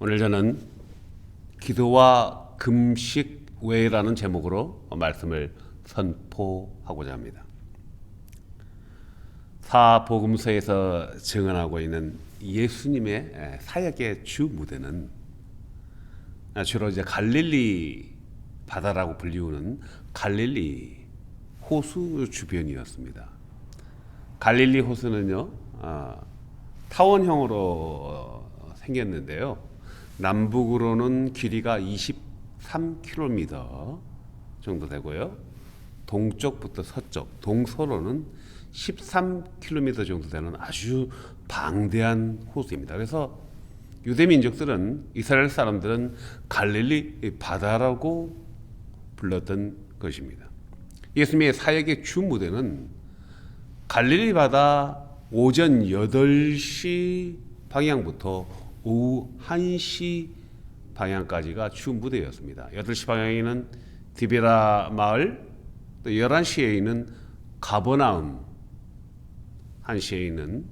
오늘 저는 기도와 금식 외라는 제목으로 말씀을 선포하고자 합니다. 사복음서에서 증언하고 있는 예수님의 사역의 주 무대는 주로 이제 갈릴리 바다라고 불리우는 갈릴리 호수 주변이었습니다. 갈릴리 호수는요, 타원형으로 생겼는데요. 남북으로는 길이가 23km 정도 되고요. 동쪽부터 서쪽, 동서로는 13km 정도 되는 아주 방대한 호수입니다. 그래서 유대 민족들은, 이스라엘 사람들은 갈릴리 바다라고 불렀던 것입니다. 예수님의 사역의 주 무대는 갈릴리 바다 오전 8시 방향부터 오후 1시 방향까지가 주 무대였습니다. 8시 방향에는 디베라 마을, 또 11시에 있는 가버나움, 1시에 있는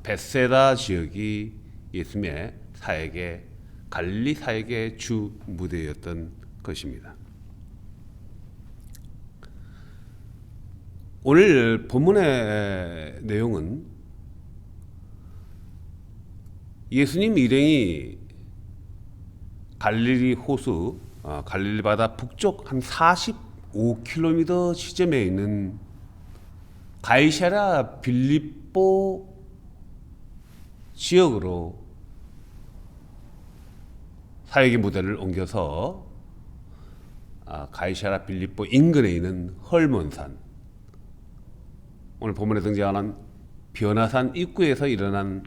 벳세다 지역이 예수님의 사역의 갈릴리 사역의 주 무대였던 것입니다. 오늘 본문의 내용은 예수님 일행이 갈릴리 호수, 갈릴리 바다 북쪽 한 45km 지점에 있는 가이사랴 빌립보 지역으로 사역의 무대를 옮겨서 가이사랴 빌립보 인근에 있는 헐몬산, 오늘 본문에 등장하는 변화산 입구에서 일어난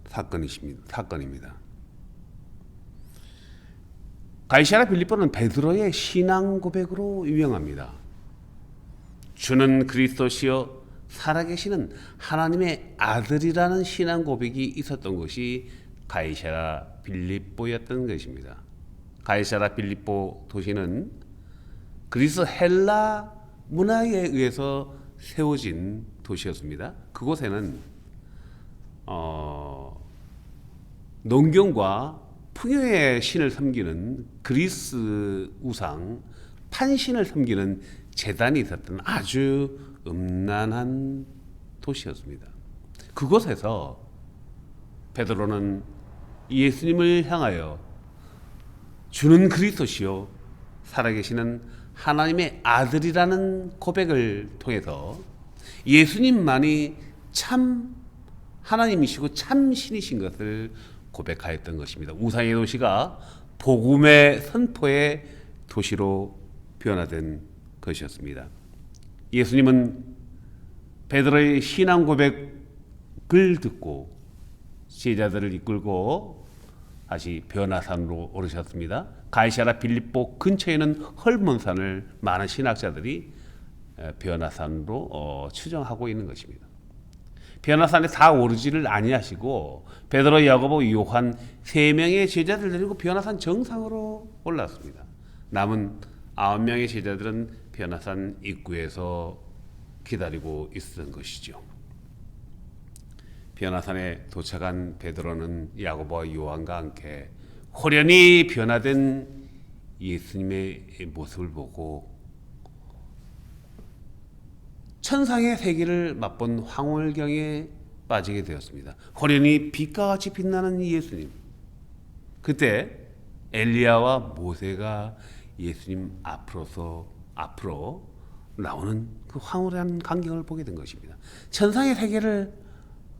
사건입니다. 가이사랴 빌립보는 베드로의 신앙 고백으로 유명합니다. 주는 그리스도시요 살아계시는 하나님의 아들이라는 신앙 고백이 있었던 것이 가이사랴 빌립보였던 것입니다. 가이사랴 빌립보 도시는 그리스 헬라 문화에 의해서 세워진 도시였습니다. 그곳에는 농경과 풍요의 신을 섬기는 그리스 우상 판신을 섬기는 제단이 있었던 아주 음란한 도시였습니다. 그곳에서 베드로는 예수님을 향하여 주는 그리스도시요 살아계시는 하나님의 아들이라는 고백을 통해서 예수님만이 참 하나님이시고 참 신이신 것을 고백하였던 것입니다. 우상의 도시가 복음의 선포의 도시로 변화된 것이었습니다. 예수님은 베드로의 신앙 고백을 듣고 제자들을 이끌고 다시 변화산으로 오르셨습니다. 가이사랴 빌립보 근처에는 헐몬산을 많은 신학자들이 변화산으로 추정하고 있는 것입니다. 변화산에 다 오르지를 아니하시고 베드로, 야고보, 요한 3명의 제자들 데리고 변화산 정상으로 올랐습니다. 남은 9명의 제자들은 변화산 입구에서 기다리고 있었던 것이죠. 변화산에 도착한 베드로는 야고보와 요한과 함께 호련히 변화된 예수님의 모습을 보고 천상의 세계를 맛본 황홀경에 빠지게 되었습니다. 호련히 빛과 같이 빛나는 예수님. 그때 엘리야와 모세가 예수님 앞으로 나오는 그 황홀한 광경을 보게 된 것입니다. 천상의 세계를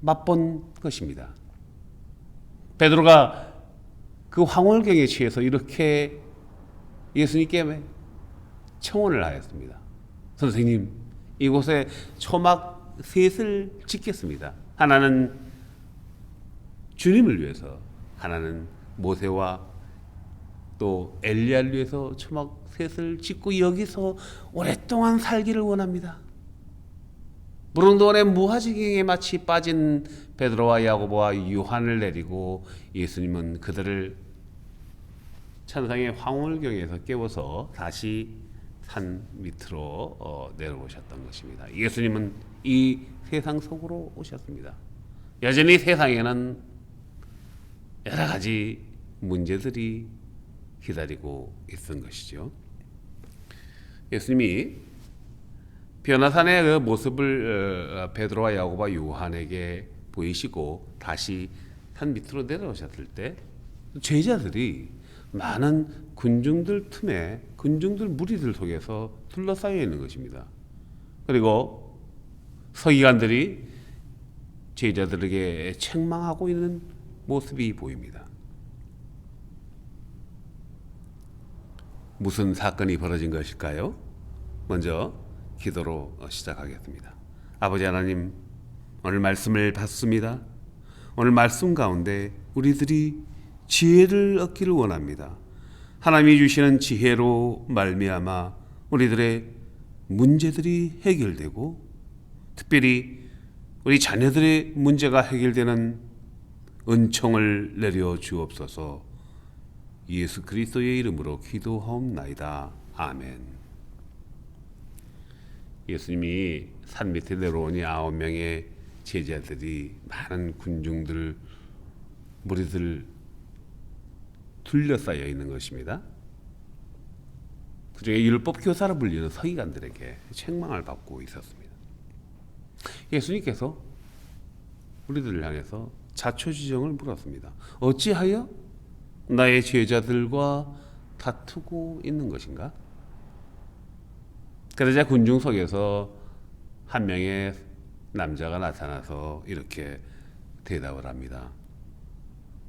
맛본 것입니다. 베드로가 그 황홀경에 취해서 이렇게 예수님께 청혼을 하였습니다. 선생님, 이곳에 초막 셋을 짓겠습니다. 하나는 주님을 위해서, 하나는 모세와 또 엘리야를 위해서 초막 셋을 짓고 여기서 오랫동안 살기를 원합니다. 무릉도원의 무화지경에 마치 빠진 베드로와 야고보와 요한을 내리고 예수님은 그들을 천상의 황홀경에서 깨워서 다시 산 밑으로 내려오셨던 것입니다. 예수님은 이 세상 속으로 오셨습니다. 여전히 세상에는 여러 가지 문제들이 기다리고 있던 것이죠. 예수님이 변화산의 그 모습을 베드로와 야고보와 요한에게 보이시고 다시 산 밑으로 내려오셨을 때 제자들이 많은 군중들 틈에 군중들 무리들 속에서 둘러싸여 있는 것입니다. 그리고 서기관들이 제자들에게 책망하고 있는 모습이 보입니다. 무슨 사건이 벌어진 것일까요? 먼저 기도로 시작하겠습니다. 아버지 하나님, 오늘 말씀을 받습니다. 오늘 말씀 가운데 우리들이 지혜를 얻기를 원합니다. 하나님이 주시는 지혜로 말미암아 우리들의 문제들이 해결되고 특별히 우리 자녀들의 문제가 해결되는 은총을 내려 주옵소서. 예수 그리스도의 이름으로 기도하옵나이다. 아멘. 예수님이 산 밑에 내려오니 9명의 제자들이 많은 군중들 무리들 둘러싸여 있는 것입니다. 그중에 율법 교사로 불리는 서기관들에게 책망을 받고 있었습니다. 예수님께서 우리들을 향해서 자초지종을 물었습니다. 어찌하여 나의 제자들과 다투고 있는 것인가? 그러자 군중 속에서 한 명의 남자가 나타나서 이렇게 대답을 합니다.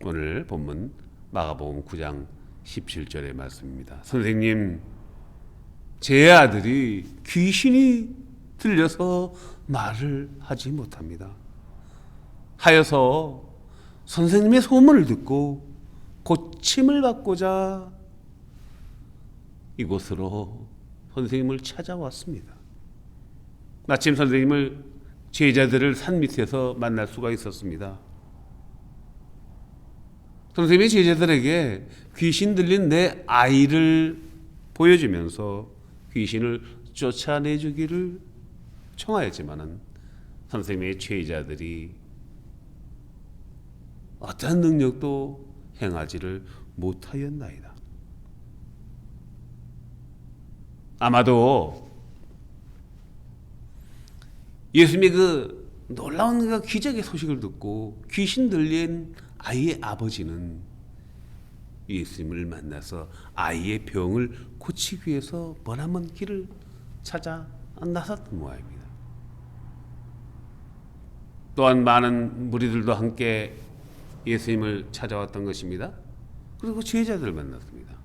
오늘 본문 마가복음 9장 17절의 말씀입니다. 선생님, 제 아들이 귀신이 들려서 말을 하지 못합니다. 하여서 선생님의 소문을 듣고 고침을 받고자 이곳으로 선생님을 찾아왔습니다. 마침 선생님을 제자들을 산 밑에서 만날 수가 있었습니다. 선생님이 제자들에게 귀신 들린 내 아이를 보여주면서 귀신을 쫓아내주기를 청하였지만은 선생님의 제자들이 어떤 능력도 행하지를 못하였나이다. 아마도 예수님이 그 놀라운 그 기적의 소식을 듣고 귀신 들린 아이의 아버지는 예수님을 만나서 아이의 병을 고치기 위해서 머나먼 길을 찾아 나섰던 모양입니다. 또한 많은 무리들도 함께 예수님을 찾아왔던 것입니다. 그리고 제자들을 만났습니다.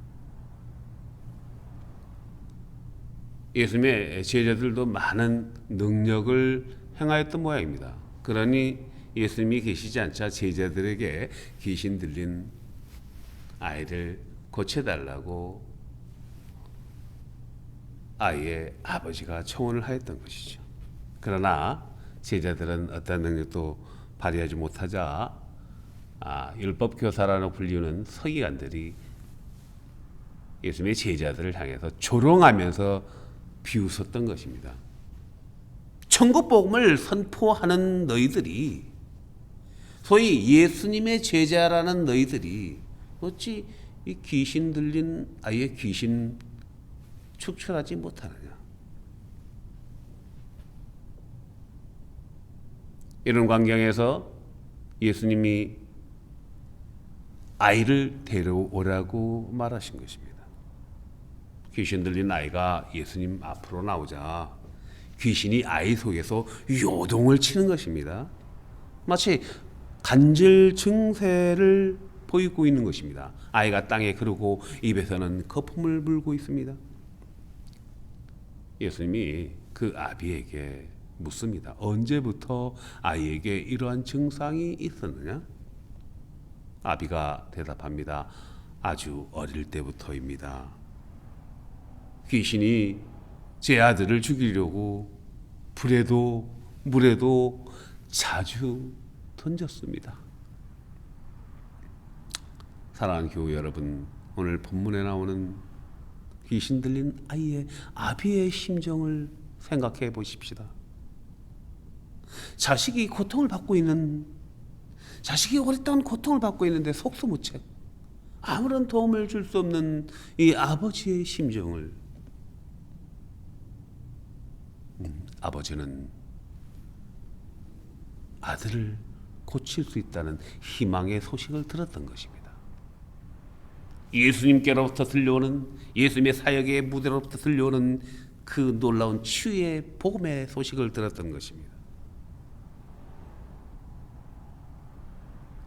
예수님의 제자들도 많은 능력을 행하였던 모양입니다. 그러니 예수님이 계시지 않자 제자들에게 귀신 들린 아이를 고쳐달라고 아이의 아버지가 청혼을 하였던 것이죠. 그러나 제자들은 어떤 능력도 발휘하지 못하자 율법 교사라고 불리는 서기관들이 예수님의 제자들을 향해서 조롱하면서 비웃었던 것입니다. 천국 복음을 선포하는 너희들이, 소위 예수님의 제자라는 너희들이 어찌 이 귀신 들린 아이의 귀신 축출하지 못하느냐. 이런 광경에서 예수님이 아이를 데려오라고 말하신 것입니다. 귀신 들린 아이가 예수님 앞으로 나오자 귀신이 아이 속에서 요동을 치는 것입니다. 마치 간질 증세를 보이고 있는 것입니다. 아이가 땅에 그르고 입에서는 거품을 불고 있습니다. 예수님이 그 아비에게 묻습니다. 언제부터 아이에게 이러한 증상이 있었느냐? 아비가 대답합니다. 아주 어릴 때부터입니다. 귀신이 제 아들을 죽이려고 불에도 물에도 자주 던졌습니다. 사랑하는 교우 여러분, 오늘 본문에 나오는 귀신 들린 아이의 아비의 심정을 생각해 보십시다. 자식이 고통을 받고 있는, 자식이 오랫동안 고통을 받고 있는데 속수무책 아무런 도움을 줄 수 없는 이 아버지의 심정을 아버지는 아들을 고칠 수 있다는 희망의 소식을 들었던 것입니다. 예수님께로부터 들려오는, 예수님의 사역의 무대로부터 들려오는 그 놀라운 치유의 복음의 소식을 들었던 것입니다.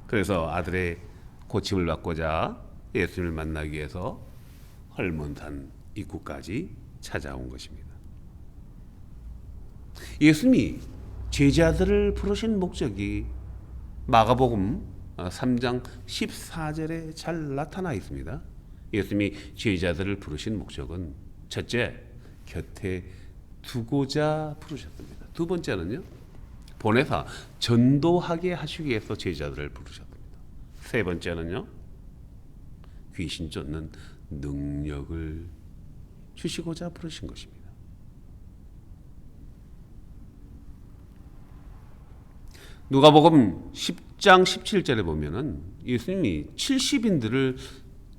그래서 아들의 고침을 받고자 예수님을 만나기 위해서 헐몬산 입구까지 찾아온 것입니다. 예수님이 제자들을 부르신 목적이 마가복음 3장 14절에 잘 나타나 있습니다. 예수님이 제자들을 부르신 목적은 첫째, 곁에 두고자 부르셨습니다. 두 번째는요, 보내사 전도하게 하시기 위해서 제자들을 부르셨습니다. 세 번째는요, 귀신 쫓는 능력을 주시고자 부르신 것입니다. 누가복음 10장 17절에 보면은 예수님이 70인들을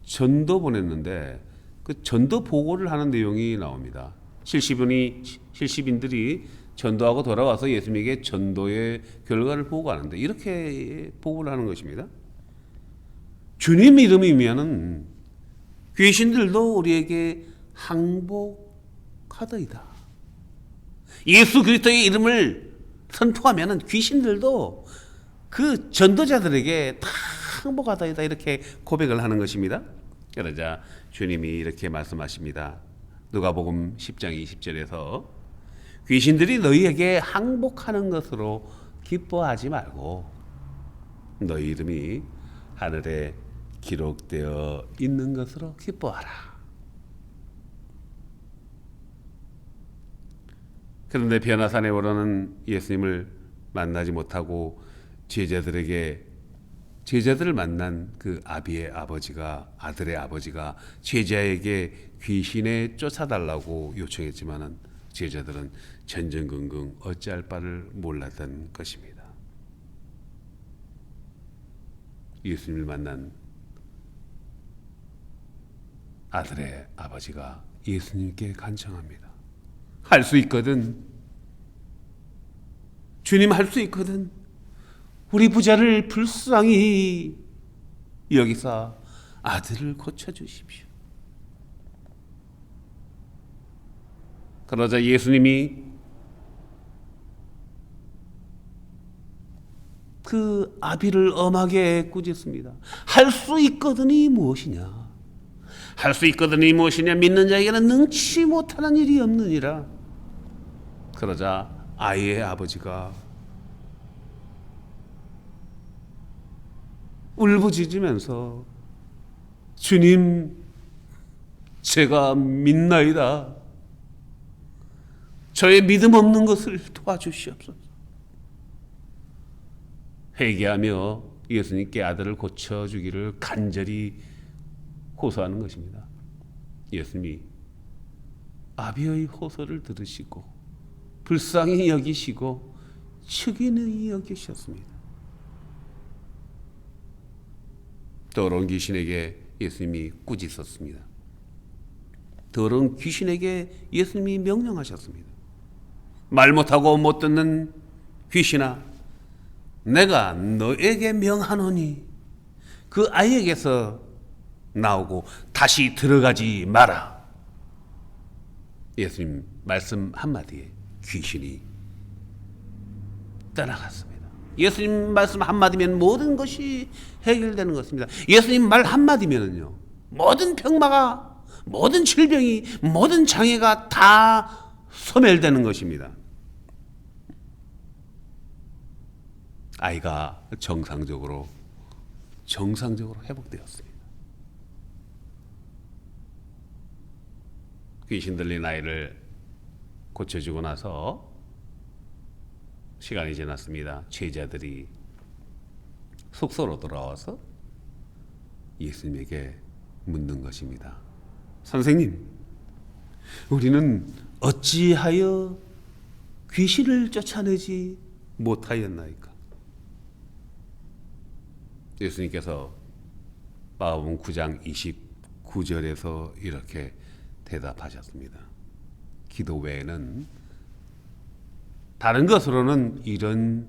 전도 보냈는데 그 전도 보고를 하는 내용이 나옵니다. 70인들이 전도하고 돌아와서 예수님에게 전도의 결과를 보고하는데 이렇게 보고를 하는 것입니다. 주님 이름이면은 귀신들도 우리에게 항복하더이다. 예수 그리스도의 이름을 선포하면은 귀신들도 그 전도자들에게 다 항복하다이다 이렇게 고백을 하는 것입니다. 그러자 주님이 이렇게 말씀하십니다. 누가복음 10장 20절에서 귀신들이 너희에게 항복하는 것으로 기뻐하지 말고 너희 이름이 하늘에 기록되어 있는 것으로 기뻐하라. 그런데 변화산에 오르는 예수님을 만나지 못하고 제자들을 만난 그 아들의 아버지가 제자에게 귀신에 쫓아달라고 요청했지만은 제자들은 전전긍긍 어찌할 바를 몰랐던 것입니다. 예수님을 만난 아들의 아버지가 예수님께 간청합니다. 할 수 있거든. 주님 할 수 있거든. 우리 부자를 불쌍히 여기사 아들을 고쳐주십시오. 그러자 예수님이 그 아비를 엄하게 꾸짖습니다. 할 수 있거든이 무엇이냐? 할 수 있거든이 무엇이냐? 믿는 자에게는 능치 못하는 일이 없느니라. 그러자 아이의 아버지가 울부짖으면서 주님, 제가 믿나이다. 저의 믿음 없는 것을 도와주시옵소서. 회개하며 예수님께 아들을 고쳐주기를 간절히 호소하는 것입니다. 예수님이 아비의 호소를 들으시고 불쌍히 여기시고 측은히 여기셨습니다. 더러운 귀신에게 예수님이 꾸짖었습니다. 더러운 귀신에게 예수님이 명령하셨습니다. 말 못하고 못 듣는 귀신아, 내가 너에게 명하노니 그 아이에게서 나오고 다시 들어가지 마라. 예수님 말씀 한마디에 귀신이 떠나갔습니다. 예수님 말씀 한마디면 모든 것이 해결되는 것입니다. 예수님 말 한마디면은요, 모든 병마가, 모든 질병이, 모든 장애가 다 소멸되는 것입니다. 아이가 정상적으로 회복되었습니다. 귀신 들린 아이를 고쳐주고 나서 시간이 지났습니다. 제자들이 숙소로 돌아와서 예수님에게 묻는 것입니다. 선생님, 우리는 어찌하여 귀신을 쫓아내지 못하였나이까? 예수님께서 마가복음 9장 29절에서 이렇게 대답하셨습니다. 기도 외에는 다른 것으로는 이런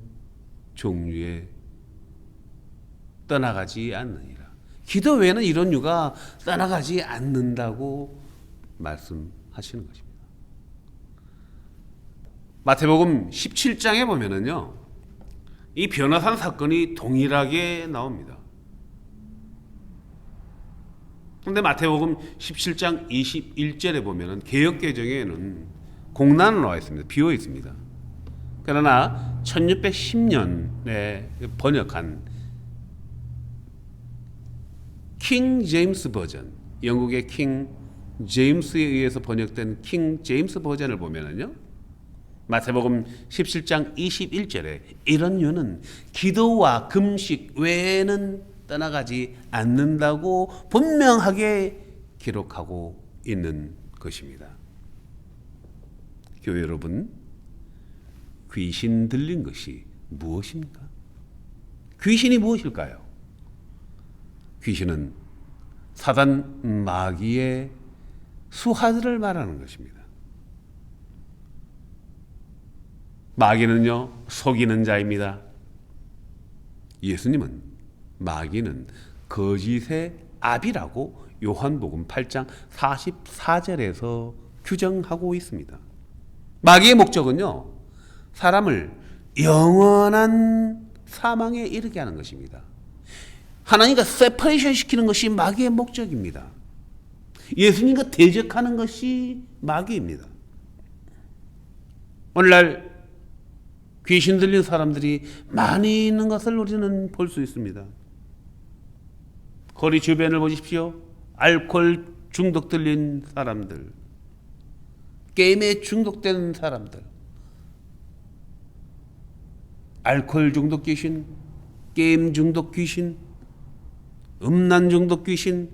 종류의 떠나가지 않느니라. 기도 외에는 이런 유가 떠나가지 않는다고 말씀하시는 것입니다. 마태복음 17장에 보면은요, 이 변화산 사건이 동일하게 나옵니다. 그런데 마태복음 17장 21절에 보면은 개역개정에는 공란으로 나와 있습니다. 비어 있습니다. 그러나 1610년에 번역한 킹 제임스 버전, 영국의 킹 제임스에 의해서 번역된 킹 제임스 버전을 보면은요, 마태복음 17장 21절에 이런 유는 기도와 금식 외에는 떠나가지 않는다고 분명하게 기록하고 있는 것입니다. 교회 여러분, 귀신 들린 것이 무엇입니까? 귀신이 무엇일까요? 귀신은 사단 마귀의 수하들을 말하는 것입니다. 마귀는요, 속이는 자입니다. 예수님은 마귀는 거짓의 압이라고 요한복음 8장 44절에서 규정하고 있습니다. 마귀의 목적은요, 사람을 영원한 사망에 이르게 하는 것입니다. 하나님과 세퍼레이션 시키는 것이 마귀의 목적입니다. 예수님과 대적하는 것이 마귀입니다. 오늘날 귀신 들린 사람들이 많이 있는 것을 우리는 볼 수 있습니다. 거리 주변을 보십시오. 알코올 중독 들린 사람들, 게임에 중독된 사람들, 알코올 중독 귀신, 게임 중독 귀신, 음란 중독 귀신,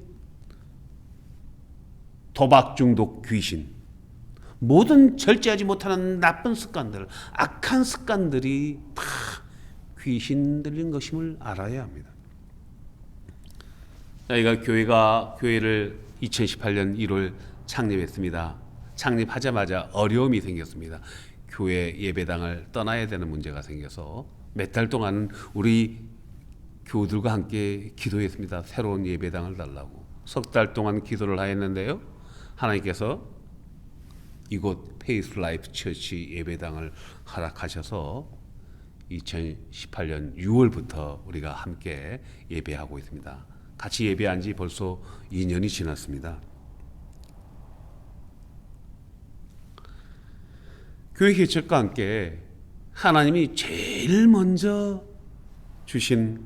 도박 중독 귀신, 모든 절제하지 못하는 나쁜 습관들, 악한 습관들이 다 귀신 들린 것임을 알아야 합니다. 저희가 교회를 2018년 1월 창립했습니다. 창립하자마자 어려움이 생겼습니다. 교회 예배당을 떠나야 되는 문제가 생겨서 몇 달 동안 우리 교우들과 함께 기도했습니다. 새로운 예배당을 달라고. 석 달 동안 기도를 하였는데요, 하나님께서 이곳 페이스 라이프 처치 예배당을 허락하셔서 2018년 6월부터 우리가 함께 예배하고 있습니다. 같이 예배한 지 벌써 2년이 지났습니다. 교회 개척과 함께 하나님이 제일 먼저 주신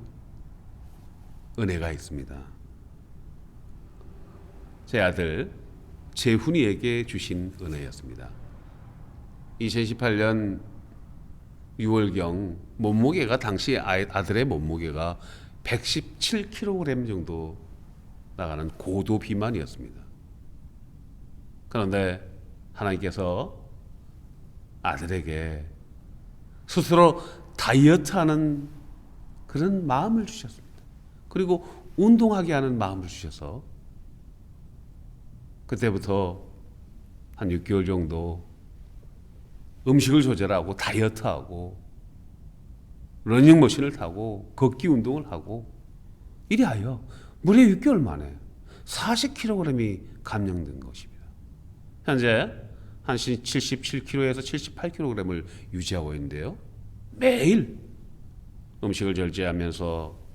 은혜가 있습니다. 제 아들 재훈이에게 주신 은혜였습니다. 2018년 6월경 몸무게가, 당시 아들의 몸무게가 117kg 정도 나가는 고도 비만이었습니다. 그런데 하나님께서 아들에게 스스로 다이어트하는 그런 마음을 주셨습니다. 그리고 운동하게 하는 마음을 주셔서 그때부터 한 6개월 정도 음식을 조절하고 다이어트하고 러닝머신을 타고 걷기 운동을 하고 이리하여 무려 6개월 만에 40kg이 감량된 것입니다. 현재 한 77kg에서 78kg을 유지하고 있는데요, 매일 음식을 절제하면서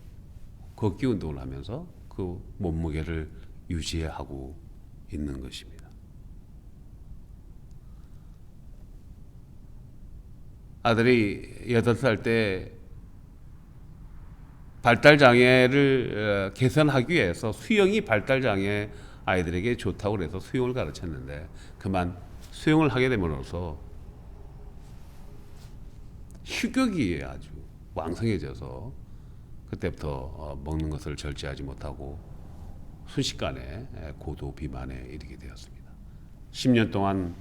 걷기 운동을 하면서 그 몸무게를 유지하고 있는 것입니다. 아들이 8살 때 발달장애를 개선하기 위해서 수영이 발달장애 아이들에게 좋다고 해서 수영을 가르쳤는데, 그만 수영을 하게 됨으로써 식욕이 아주 왕성해져서 그때부터 먹는 것을 절제하지 못하고 순식간에 고도 비만에 이르게 되었습니다. 10년 동안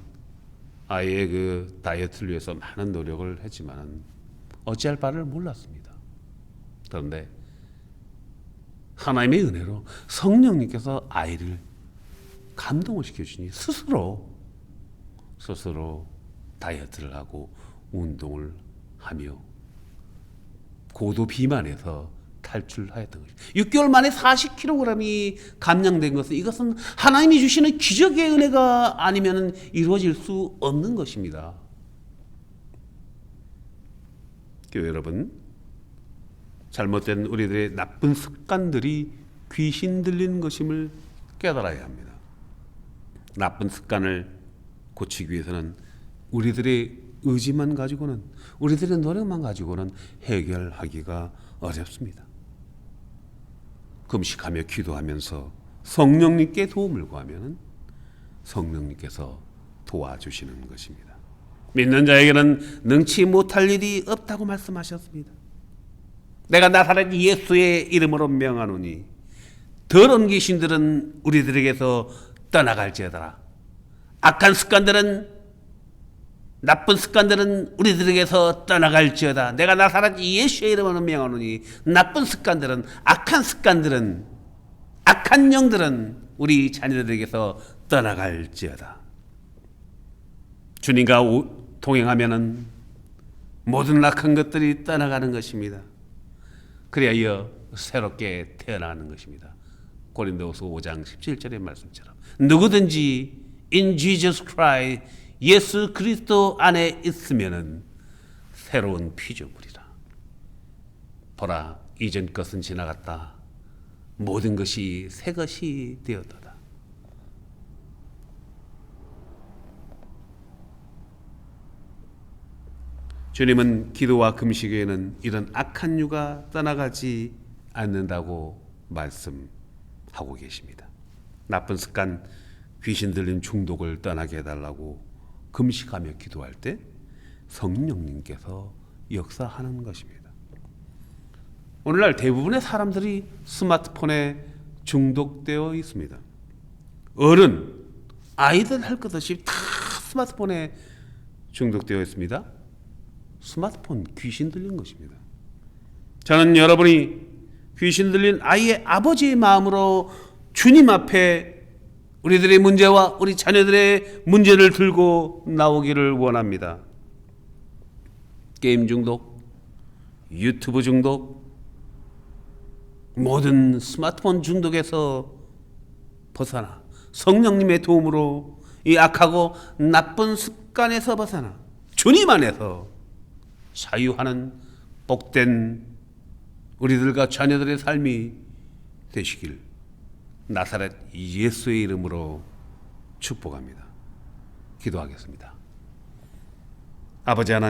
아이의 그 다이어트를 위해서 많은 노력을 했지만 어찌할 바를 몰랐습니다. 그런데 하나님의 은혜로 성령님께서 아이를 감동을 시켜주니 스스로 다이어트를 하고 운동을 하며 고도 비만에서 탈출하였던 것입니다. 6개월 만에 40kg이 감량된 것은 이것은 하나님이 주시는 기적의 은혜가 아니면 이루어질 수 없는 것입니다. 교회 여러분, 잘못된 우리들의 나쁜 습관들이 귀신 들린 것임을 깨달아야 합니다. 나쁜 습관을 고치기 위해서는 우리들의 의지만 가지고는, 우리들의 노력만 가지고는 해결하기가 어렵습니다. 금식하며 기도하면서 성령님께 도움을 구하면 성령님께서 도와주시는 것입니다. 믿는 자에게는 능치 못할 일이 없다고 말씀하셨습니다. 내가 나사렛 예수의 이름으로 명하노니 더러운 귀신들은 우리들에게서 떠나갈지어다. 악한 습관들은, 나쁜 습관들은 우리들에게서 떠나갈지어다. 내가 나사렛 예수의 이름으로 명하노니 나쁜 습관들은, 악한 습관들은, 악한 영들은 우리 자녀들에게서 떠나갈지어다. 주님과 동행하면은 모든 악한 것들이 떠나가는 것입니다. 그리하여 새롭게 태어나는 것입니다. 고린도후서 5장 17절의 말씀처럼 누구든지 in Jesus Christ, 예수 그리스도 안에 있으면은 새로운 피조물이라. 보라, 이전 것은 지나갔다. 모든 것이 새 것이 되었도다. 주님은 기도와 금식 외에는 이런 악한 유가 떠나가지 않는다고 말씀하고 계십니다. 나쁜 습관, 귀신 들린 중독을 떠나게 해달라고 금식하며 기도할 때 성령님께서 역사하는 것입니다. 오늘날 대부분의 사람들이 스마트폰에 중독되어 있습니다. 어른, 아이들 할 것 없이 다 스마트폰에 중독되어 있습니다. 스마트폰 귀신 들린 것입니다. 저는 여러분이 귀신 들린 아이의 아버지의 마음으로 주님 앞에 우리들의 문제와 우리 자녀들의 문제를 들고 나오기를 원합니다. 게임 중독, 유튜브 중독, 모든 스마트폰 중독에서 벗어나 성령님의 도움으로 이 악하고 나쁜 습관에서 벗어나 주님 안에서 자유하는 복된 우리들과 자녀들의 삶이 되시길 나사렛 예수의 이름으로 축복합니다. 기도하겠습니다. 아버지 하나님,